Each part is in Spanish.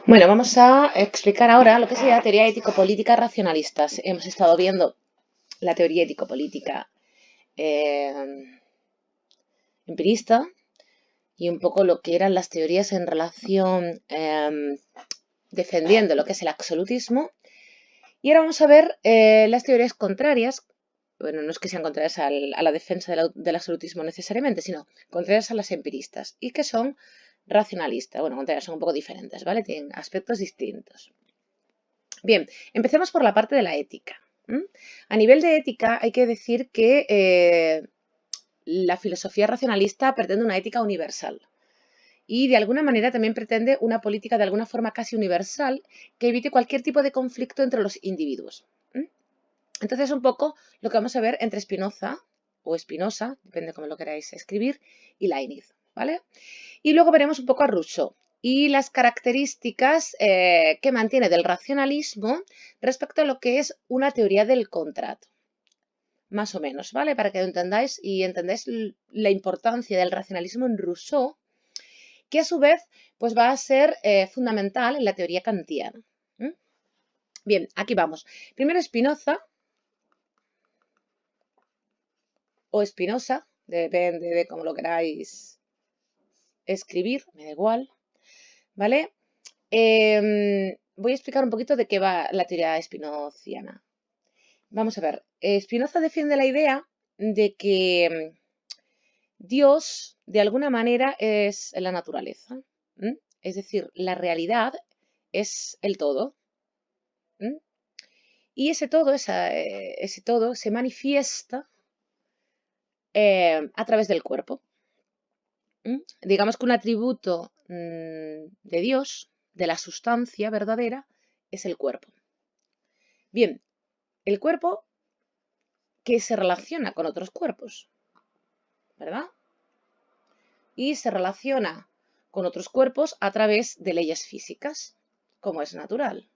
Bueno, vamos a explicar ahora lo que sería la teoría ético-política racionalista. Hemos estado viendo la teoría ético-política eh, empirista y un poco lo que eran las teorías en relación defendiendo lo que es el absolutismo. Y ahora vamos a ver las teorías contrarias. Bueno, no es que sean contrarias a la defensa del absolutismo necesariamente, sino contrarias a las empiristas y que son racionalistas. Bueno, contrarias son un poco diferentes, ¿vale? Tienen aspectos distintos. Bien, empecemos por la parte de la ética. A nivel de ética hay que decir que la filosofía racionalista pretende una ética universal y de alguna manera también pretende una política de alguna forma casi universal que evite cualquier tipo de conflicto entre los individuos. Entonces, un poco lo que vamos a ver entre Spinoza o Spinoza, depende cómo lo queráis escribir, y Leibniz, ¿vale? Y luego veremos un poco a Rousseau y las características que mantiene del racionalismo respecto a lo que es una teoría del contrato. Más o menos, ¿vale? Para que lo entendáis y entendáis la importancia del racionalismo en Rousseau, que a su vez pues va a ser fundamental en la teoría kantiana. Bien, aquí vamos. Primero Spinoza o Spinoza, depende de cómo lo queráis escribir, me da igual, ¿vale? Voy a explicar un poquito de qué va la teoría spinoziana. Vamos a ver, Spinoza defiende la idea de que Dios, de alguna manera, es la naturaleza. Es decir, la realidad es el todo. Y ese todo se manifiesta a través del cuerpo. Digamos que un atributo de Dios, de la sustancia verdadera, es el cuerpo. Bien, el cuerpo que se relaciona con otros cuerpos, ¿verdad? Y se relaciona con otros cuerpos a través de leyes físicas, como es natural.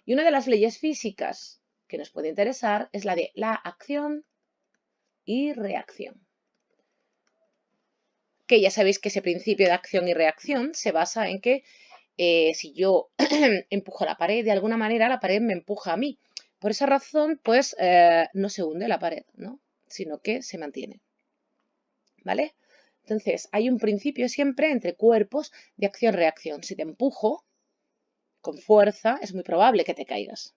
Y una de las leyes físicas que nos puede interesar es la de la acción y reacción. Que ya sabéis que ese principio de acción y reacción se basa en que si yo empujo la pared, de alguna manera la pared me empuja a mí. Por esa razón, pues no se hunde la pared, ¿no? Sino que se mantiene. ¿Vale? Entonces, hay un principio siempre entre cuerpos de acción-reacción. Si te empujo con fuerza, es muy probable que te caigas.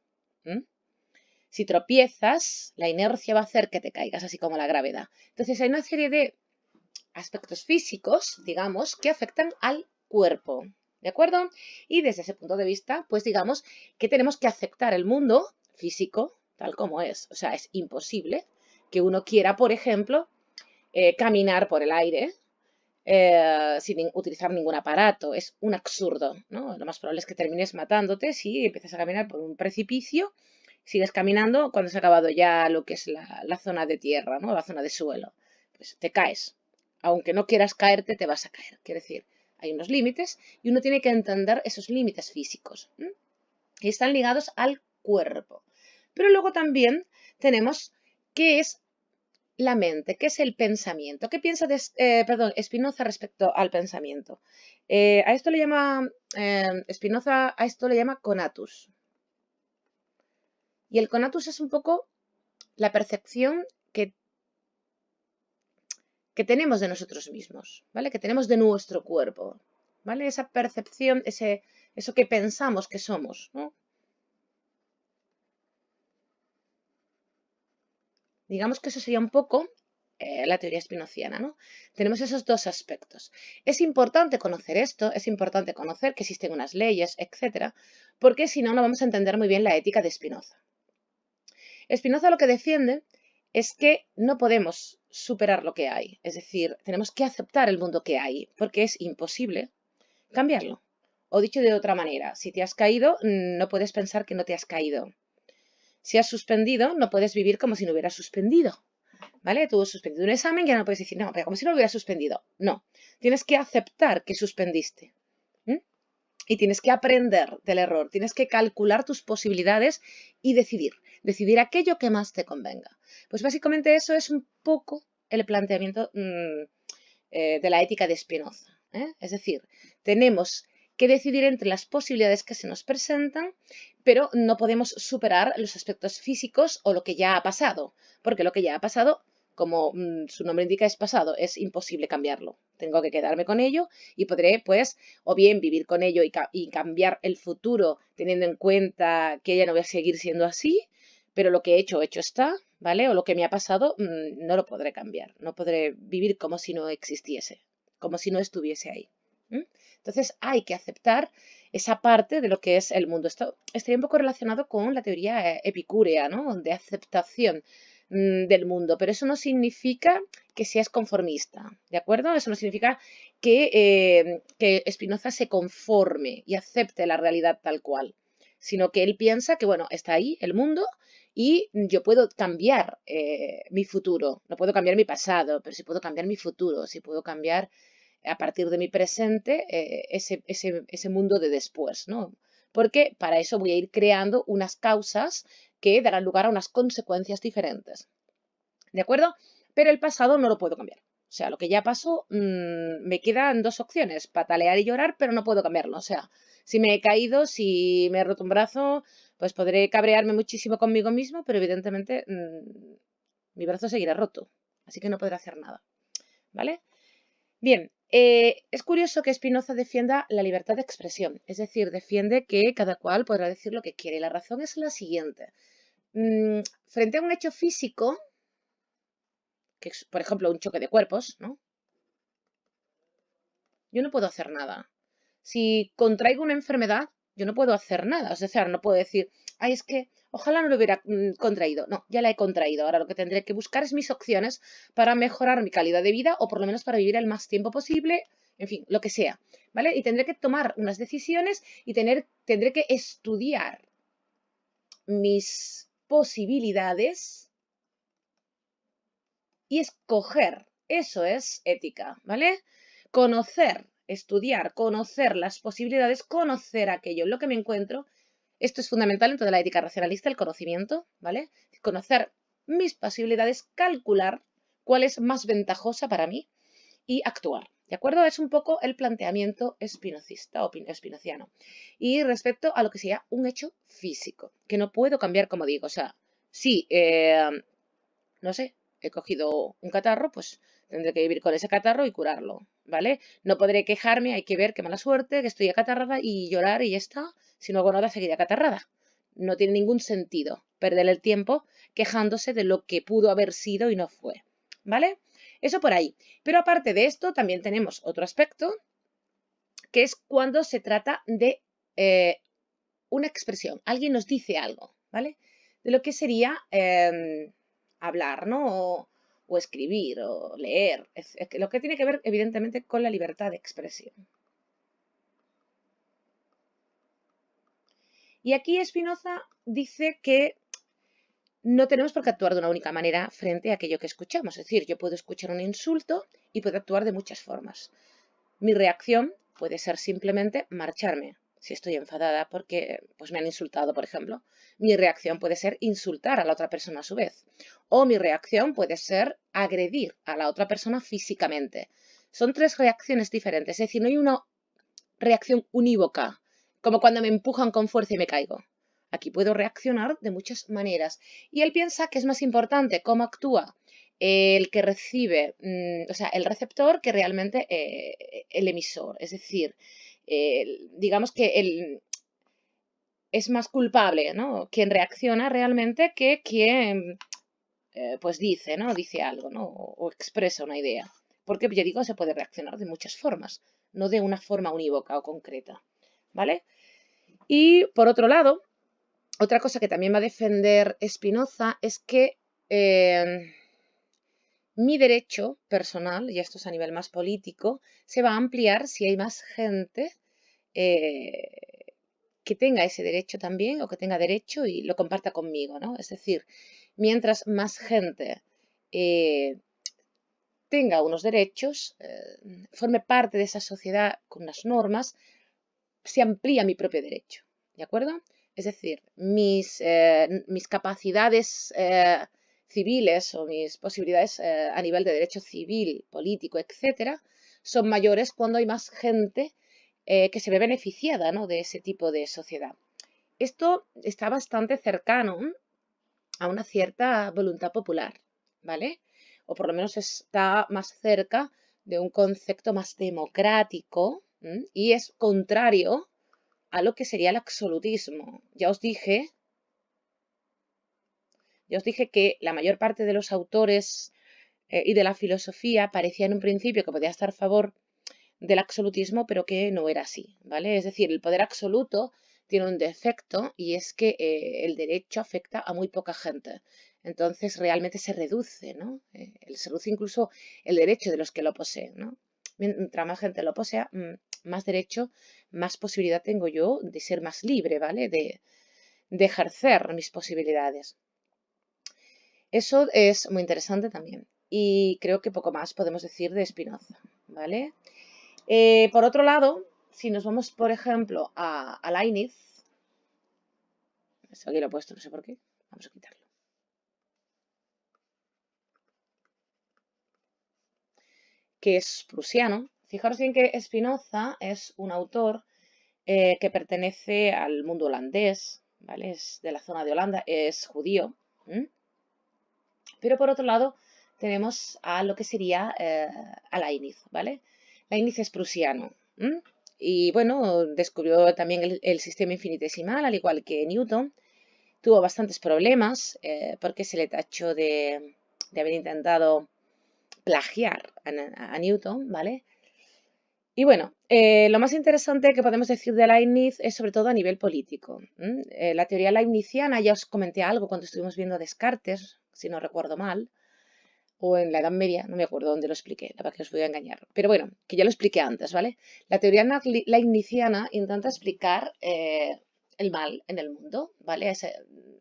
Si tropiezas, la inercia va a hacer que te caigas, así como la gravedad. Entonces, hay una serie de aspectos físicos, digamos, que afectan al cuerpo. ¿De acuerdo? Y desde ese punto de vista, pues digamos que tenemos que aceptar el mundo físico tal como es. O sea, es imposible que uno quiera, por ejemplo, caminar por el aire sin utilizar ningún aparato. Es un absurdo, ¿no? Lo más probable es que termines matándote si empiezas a caminar por un precipicio, sigues caminando cuando se ha acabado ya lo que es la zona de tierra, ¿no? La zona de suelo. Pues te caes. Aunque no quieras caerte, te vas a caer. Quiere decir, hay unos límites y uno tiene que entender esos límites físicos. Y están ligados al cuerpo. Pero luego también tenemos qué es la mente, qué es el pensamiento. ¿Qué piensa Spinoza respecto al pensamiento? A esto le llama, Spinoza a esto le llama conatus. Y el conatus es un poco la percepción que tenemos de nosotros mismos, ¿vale? Que tenemos de nuestro cuerpo, ¿vale? Esa percepción, eso que pensamos que somos, ¿no? Digamos que eso sería un poco la teoría spinoziana, ¿no? Tenemos esos dos aspectos. Es importante conocer esto, es importante conocer que existen unas leyes, etcétera, porque si no, no vamos a entender muy bien la ética de Spinoza. Spinoza lo que defiende es que no podemos superar lo que hay, es decir, tenemos que aceptar el mundo que hay, porque es imposible cambiarlo. O dicho de otra manera, si te has caído, no puedes pensar que no te has caído. Si has suspendido, no puedes vivir como si no hubieras suspendido. ¿Vale? Tú has suspendido un examen, ya no puedes decir, no, pero como si no lo hubieras suspendido. No, tienes que aceptar que suspendiste. Y tienes que aprender del error, tienes que calcular tus posibilidades y decidir aquello que más te convenga. Pues básicamente eso es un poco el planteamiento de la ética de Spinoza. Es decir, tenemos que decidir entre las posibilidades que se nos presentan, pero no podemos superar los aspectos físicos o lo que ya ha pasado, porque lo que ya ha pasado, como su nombre indica, es pasado, es imposible cambiarlo. Tengo que quedarme con ello y podré, pues, o bien vivir con ello y cambiar el futuro teniendo en cuenta que ya no voy a seguir siendo así, pero lo que he hecho está, ¿vale? O lo que me ha pasado, no lo podré cambiar, no podré vivir como si no existiese, como si no estuviese ahí. Entonces hay que aceptar esa parte de lo que es el mundo. Esto estaría un poco relacionado con la teoría epicúrea, ¿no? De aceptación del mundo, pero eso no significa que seas conformista, ¿de acuerdo? Eso no significa que Spinoza se conforme y acepte la realidad tal cual, sino que él piensa que, bueno, está ahí el mundo y yo puedo cambiar mi futuro. No puedo cambiar mi pasado, pero sí puedo cambiar mi futuro, sí puedo cambiar a partir de mi presente ese mundo de después, ¿no? Porque para eso voy a ir creando unas causas que darán lugar a unas consecuencias diferentes. ¿De acuerdo? Pero el pasado no lo puedo cambiar. O sea, lo que ya pasó, me quedan dos opciones, patalear y llorar, pero no puedo cambiarlo. O sea, si me he caído, si me he roto un brazo, pues podré cabrearme muchísimo conmigo mismo, pero evidentemente mi brazo seguirá roto. Así que no podré hacer nada. ¿Vale? Bien, es curioso que Spinoza defienda la libertad de expresión, es decir, defiende que cada cual podrá decir lo que quiere. Y la razón es la siguiente. Frente a un hecho físico, que es, por ejemplo, un choque de cuerpos, ¿no? Yo no puedo hacer nada. Si contraigo una enfermedad, yo no puedo hacer nada. O sea, no puedo decir, ay, es que ojalá no lo hubiera contraído. No, ya la he contraído. Ahora lo que tendré que buscar es mis opciones para mejorar mi calidad de vida o por lo menos para vivir el más tiempo posible, en fin, lo que sea, ¿vale? Y tendré que tomar unas decisiones y tendré que estudiar mis posibilidades y escoger. Eso es ética, ¿vale? Conocer, estudiar, conocer las posibilidades, conocer aquello en lo que me encuentro. Esto es fundamental en toda la ética racionalista, el conocimiento, ¿vale? Conocer mis posibilidades, calcular cuál es más ventajosa para mí y actuar. ¿De acuerdo? Es un poco el planteamiento espinocista o espinociano. Y respecto a lo que sería un hecho físico, que no puedo cambiar, como digo. O sea, sí, no sé, he cogido un catarro, pues tendré que vivir con ese catarro y curarlo, ¿vale? No podré quejarme, hay que ver qué mala suerte, que estoy acatarrada y llorar y ya está. Si no hago nada, seguiré acatarrada. No tiene ningún sentido perder el tiempo quejándose de lo que pudo haber sido y no fue, ¿vale? Eso por ahí. Pero aparte de esto, también tenemos otro aspecto, que es cuando se trata de una expresión. Alguien nos dice algo, ¿vale? De lo que sería hablar, ¿no? O escribir, o leer. Es lo que tiene que ver, evidentemente, con la libertad de expresión. Y aquí Spinoza dice que no tenemos por qué actuar de una única manera frente a aquello que escuchamos. Es decir, yo puedo escuchar un insulto y puedo actuar de muchas formas. Mi reacción puede ser simplemente marcharme. Si estoy enfadada porque pues me han insultado, por ejemplo, mi reacción puede ser insultar a la otra persona a su vez. O mi reacción puede ser agredir a la otra persona físicamente. Son tres reacciones diferentes, es decir, no hay una reacción unívoca, como cuando me empujan con fuerza y me caigo. Aquí puedo reaccionar de muchas maneras. Y él piensa que es más importante cómo actúa el que recibe, o sea, el receptor que realmente el emisor. Es decir, digamos que es más culpable, ¿no? Quien reacciona realmente que quien pues dice, ¿no? Dice algo, ¿no? O expresa una idea. Porque, ya digo, se puede reaccionar de muchas formas, no de una forma unívoca o concreta, ¿vale? Y, por otro lado, otra cosa que también va a defender Spinoza es que mi derecho personal, y esto es a nivel más político, se va a ampliar si hay más gente que tenga ese derecho también o que tenga derecho y lo comparta conmigo, ¿no? Es decir, mientras más gente tenga unos derechos, forme parte de esa sociedad con unas normas, se amplía mi propio derecho, ¿de acuerdo? Es decir, mis capacidades civiles o mis posibilidades a nivel de derecho civil, político, etcétera, son mayores cuando hay más gente que se ve beneficiada, ¿no?, de ese tipo de sociedad. Esto está bastante cercano a una cierta voluntad popular, ¿vale? O por lo menos está más cerca de un concepto más democrático, y es contrario a lo que sería el absolutismo. Ya os dije que la mayor parte de los autores y de la filosofía parecía en un principio que podía estar a favor del absolutismo, pero que no era así, ¿vale? Es decir, el poder absoluto tiene un defecto y es que el derecho afecta a muy poca gente. Entonces realmente se reduce, ¿no? Se reduce incluso el derecho de los que lo poseen, ¿no? Mientras más gente lo posea, más derecho, más posibilidad tengo yo de ser más libre, ¿vale? De ejercer mis posibilidades. Eso es muy interesante también. Y creo que poco más podemos decir de Spinoza, ¿vale? Por otro lado, si nos vamos, por ejemplo, a Leibniz, esto aquí lo he puesto, no sé por qué, vamos a quitarlo. Que es prusiano. Fijaros bien que Spinoza es un autor que pertenece al mundo holandés, ¿vale? Es de la zona de Holanda, es judío. Pero por otro lado, tenemos a lo que sería a Leibniz, ¿vale? Leibniz es prusiano. Y bueno, descubrió también el sistema infinitesimal, al igual que Newton. Tuvo bastantes problemas porque se le tachó de haber intentado plagiar a Newton, ¿vale? Y bueno, lo más interesante que podemos decir de Leibniz es sobre todo a nivel político. La teoría leibniziana, ya os comenté algo cuando estuvimos viendo Descartes, si no recuerdo mal, o en la Edad Media, no me acuerdo dónde lo expliqué, la verdad que os voy a engañar. Pero bueno, que ya lo expliqué antes, ¿vale? La teoría leibniziana intenta explicar el mal en el mundo, ¿vale?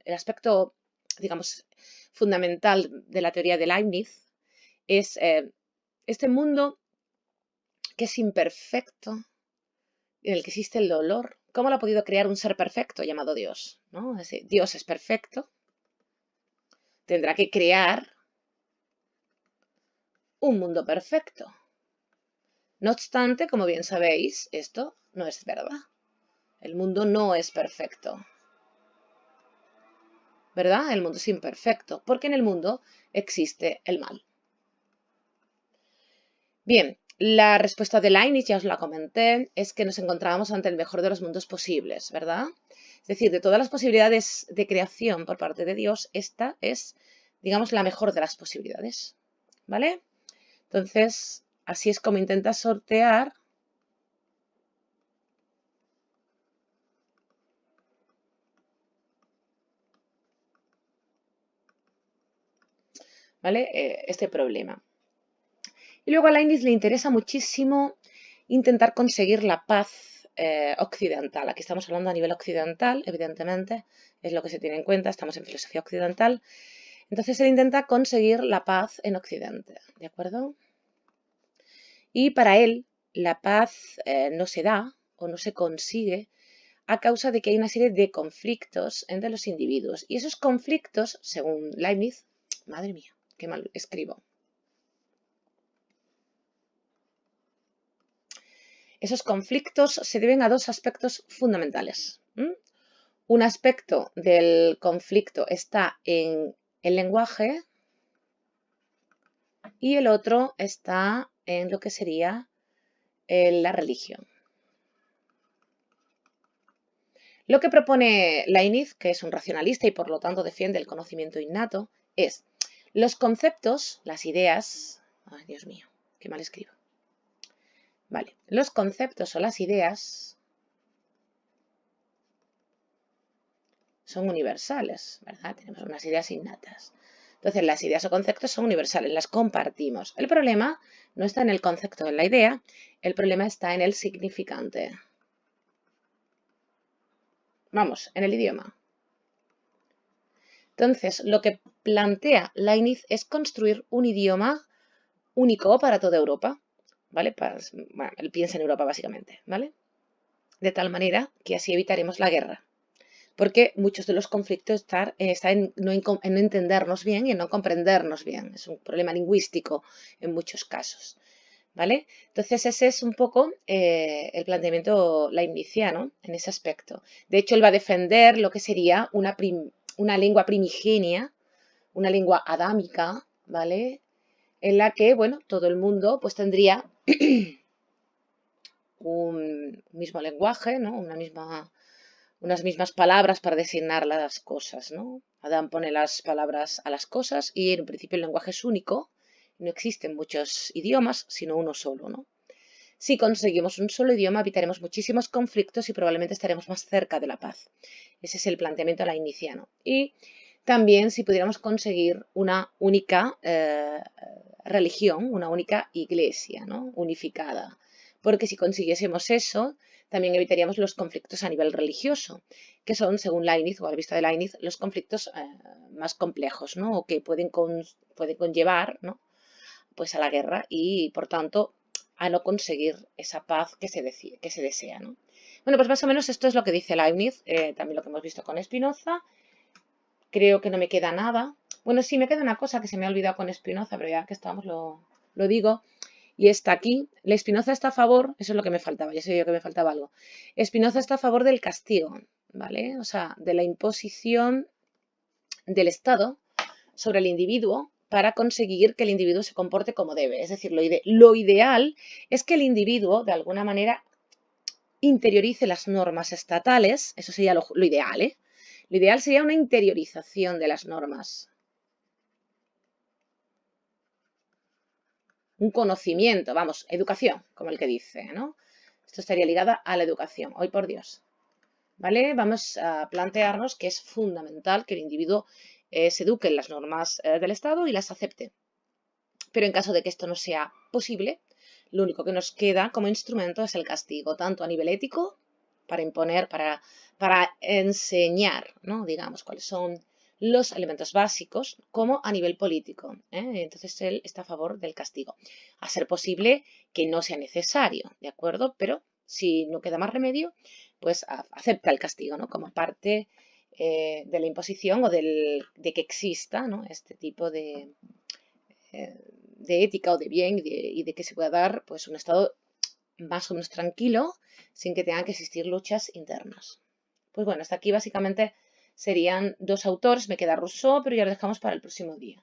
El aspecto, digamos, fundamental de la teoría de Leibniz es este mundo que es imperfecto, en el que existe el dolor. ¿Cómo lo ha podido crear un ser perfecto llamado Dios? ¿No? Dios es perfecto, tendrá que crear un mundo perfecto. No obstante, como bien sabéis, esto no es verdad. El mundo no es perfecto. ¿Verdad? El mundo es imperfecto, porque en el mundo existe el mal. Bien, la respuesta de Leibniz, ya os la comenté, es que nos encontrábamos ante el mejor de los mundos posibles, ¿verdad? Es decir, de todas las posibilidades de creación por parte de Dios, esta es, digamos, la mejor de las posibilidades, ¿vale? Entonces, así es como intenta sortear ¿vale? Este problema. Y luego a Leibniz le interesa muchísimo intentar conseguir la paz occidental. Aquí estamos hablando a nivel occidental, evidentemente, es lo que se tiene en cuenta, estamos en filosofía occidental. Entonces él intenta conseguir la paz en Occidente, ¿de acuerdo? Y para él la paz no se da o no se consigue a causa de que hay una serie de conflictos entre los individuos. Y esos conflictos, según Leibniz, madre mía, qué mal escribo. Esos conflictos se deben a dos aspectos fundamentales. Un aspecto del conflicto está en el lenguaje y el otro está en lo que sería la religión. Lo que propone Leibniz, que es un racionalista y por lo tanto defiende el conocimiento innato, es los conceptos, las ideas... Ay, Dios mío, qué mal escribo. Vale, los conceptos o las ideas son universales, ¿verdad? Tenemos unas ideas innatas. Entonces, las ideas o conceptos son universales, las compartimos. El problema no está en el concepto o en la idea, el problema está en el significante. Vamos, en el idioma. Entonces, lo que plantea Leibniz es construir un idioma único para toda Europa, ¿vale? Bueno, él piensa en Europa básicamente, ¿vale? De tal manera que así evitaremos la guerra. Porque muchos de los conflictos están en no entendernos bien y en no comprendernos bien. Es un problema lingüístico en muchos casos. ¿vale? Entonces ese es un poco el planteamiento leibniziano en ese aspecto. De hecho, él va a defender lo que sería una lengua primigenia, una lengua adámica, ¿vale? En la que, bueno, todo el mundo pues tendría un mismo lenguaje, ¿no? Unas mismas palabras para designar las cosas, ¿no? Adán pone las palabras a las cosas y en principio el lenguaje es único. No existen muchos idiomas, sino uno solo, ¿no? Si conseguimos un solo idioma, evitaremos muchísimos conflictos y probablemente estaremos más cerca de la paz. Ese es el planteamiento leibniziano. Y también si pudiéramos conseguir una única religión, una única iglesia, ¿no? Unificada. Porque si consiguiésemos eso, también evitaríamos los conflictos a nivel religioso, que son, según Leibniz, o a la vista de Leibniz, los conflictos más complejos, ¿no? O que pueden conllevar, ¿no? Pues a la guerra y, por tanto, a no conseguir esa paz que se desea, ¿no? Bueno, pues más o menos esto es lo que dice Leibniz, también lo que hemos visto con Spinoza. Creo que no me queda nada. Bueno, sí, me queda una cosa que se me ha olvidado con Spinoza, pero ya que estamos lo digo. Y está aquí. La Spinoza está a favor, eso es lo que me faltaba, ya sé yo que me faltaba algo. Spinoza está a favor del castigo, ¿vale? O sea, de la imposición del Estado sobre el individuo para conseguir que el individuo se comporte como debe. Es decir, lo ideal es que el individuo, de alguna manera, interiorice las normas estatales. Eso sería lo ideal, ¿eh? Lo ideal sería una interiorización de las normas. Un conocimiento, vamos, educación, como el que dice, ¿no? Esto estaría ligado a la educación, hoy por Dios. ¿Vale? Vamos a plantearnos que es fundamental que el individuo se eduque en las normas del Estado y las acepte. Pero en caso de que esto no sea posible, lo único que nos queda como instrumento es el castigo, tanto a nivel ético, para imponer, para enseñar, ¿no? Digamos, cuáles son los elementos básicos, como a nivel político, ¿eh? Entonces él está a favor del castigo. A ser posible que no sea necesario, ¿de acuerdo? Pero si no queda más remedio, pues acepta el castigo, ¿no? Como parte de la imposición o de que exista, ¿no? Este tipo de ética o de bien y de que se pueda dar pues un estado más o menos tranquilo sin que tengan que existir luchas internas. Pues bueno, hasta aquí básicamente serían dos autores, me queda Rousseau, pero ya lo dejamos para el próximo día.